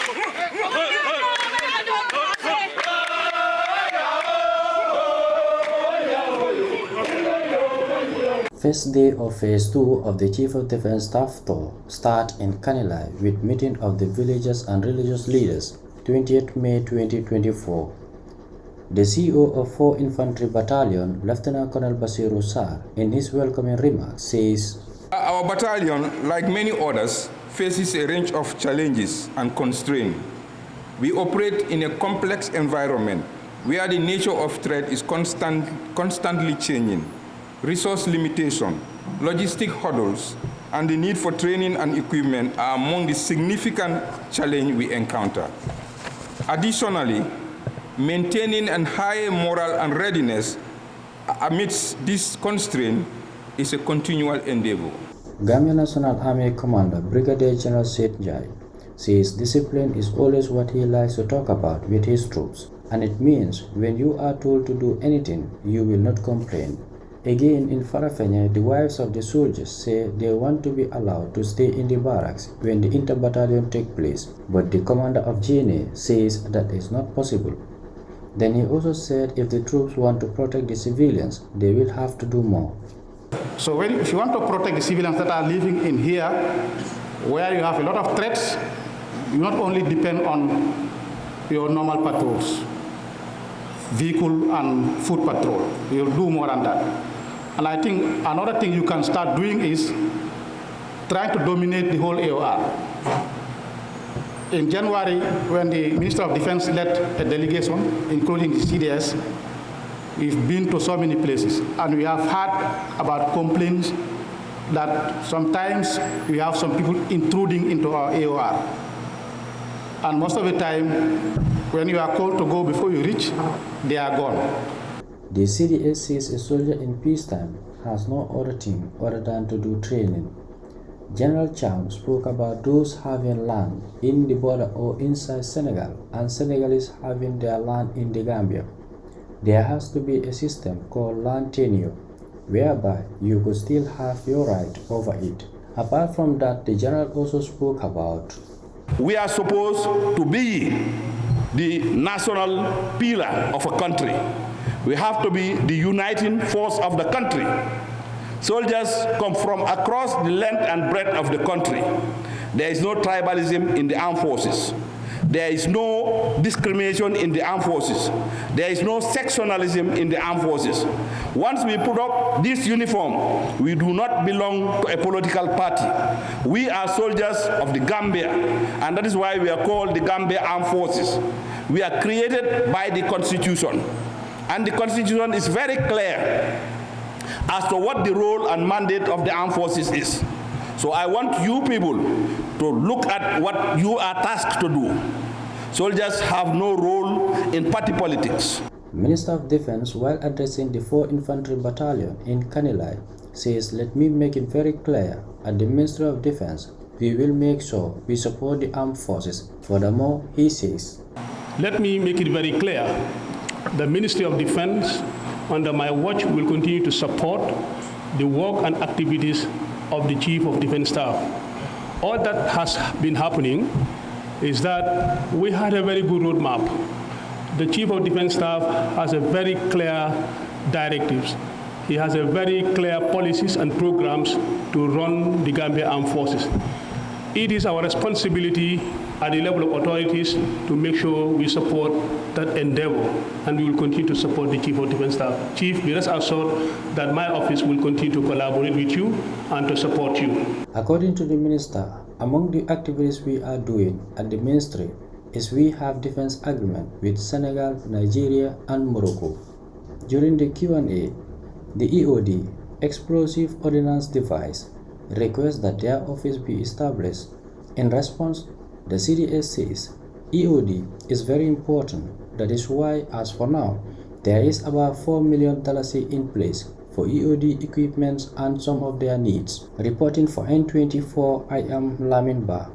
First day of Phase 2 of the Chief of Defense Staff Tour start in Kanilai with meeting of the villagers and religious leaders, 20th May 2024. The CEO of 4 Infantry Battalion, Lieutenant Colonel Basiru Sar, in his welcoming remarks says, "Our battalion, like many others, faces a range of challenges and constraints. We operate in a complex environment where the nature of threat is constantly changing. Resource limitation, logistic hurdles, and the need for training and equipment are among the significant challenges we encounter. Additionally, maintaining a high moral and readiness amidst this constraint is a continual endeavor." Gambia National Army Commander Brigadier General Seth Njai says discipline is always what he likes to talk about with his troops, and it means when you are told to do anything, you will not complain. Again in Farafenni, the wives of the soldiers say they want to be allowed to stay in the barracks when the inter-battalion takes place, but the commander of GNA says that is not possible. Then he also said if the troops want to protect the civilians, they will have to do more. So if you want to protect the civilians that are living in here, where you have a lot of threats, you not only depend on your normal patrols, vehicle and foot patrol, you'll do more than that. And I think another thing you can start doing is trying to dominate the whole AOR. In January, when the Minister of Defense led a delegation, including the CDS, we've been to so many places, and we have heard about complaints that sometimes we have some people intruding into our AOR. And most of the time, when you are called to go before you reach, they are gone. The CDS says a soldier in peacetime has no other thing other than to do training. General Cham spoke about those having land in the border or inside Senegal and Senegalese having their land in the Gambia. There has to be a system called land tenure, whereby you could still have your right over it. Apart from that, the general also spoke about, "We are supposed to be the national pillar of a country. We have to be the uniting force of the country. Soldiers come from across the length and breadth of the country. There is no tribalism in the armed forces. There is no discrimination in the armed forces. There is no sectionalism in the armed forces. Once we put up this uniform, we do not belong to a political party. We are soldiers of the Gambia, and that is why we are called the Gambia Armed Forces. We are created by the Constitution, and the Constitution is very clear as to what the role and mandate of the armed forces is. So I want you people to look at what you are tasked to do. Soldiers have no role in party politics." Minister of Defense, while addressing the 4 Infantry Battalion in Kanilai, says, "Let me make it very clear, at the Ministry of Defense, we will make sure we support the armed forces." Furthermore, he says, "Let me make it very clear, the Ministry of Defense, under my watch, will continue to support the work and activities of the Chief of Defense Staff. All that has been happening is that we had a very good roadmap. The Chief of Defense Staff has a very clear directives. He has a very clear policies and programs to run the Gambia Armed Forces. It is our responsibility at the level of authorities to make sure we support that endeavor, and we will continue to support the Chief of Defense Staff. Chief, be rest assured that my office will continue to collaborate with you and to support you." According to the minister, among the activities we are doing at the ministry is we have defense agreement with Senegal, Nigeria, and Morocco. During the Q&A, the EOD, Explosive Ordnance Device, requests that their office be established. In response, the CDS says EOD is very important. That is why, as for now, there is about $4 million in place for EOD equipment and some of their needs. Reporting for N24, I am Lamin Ba.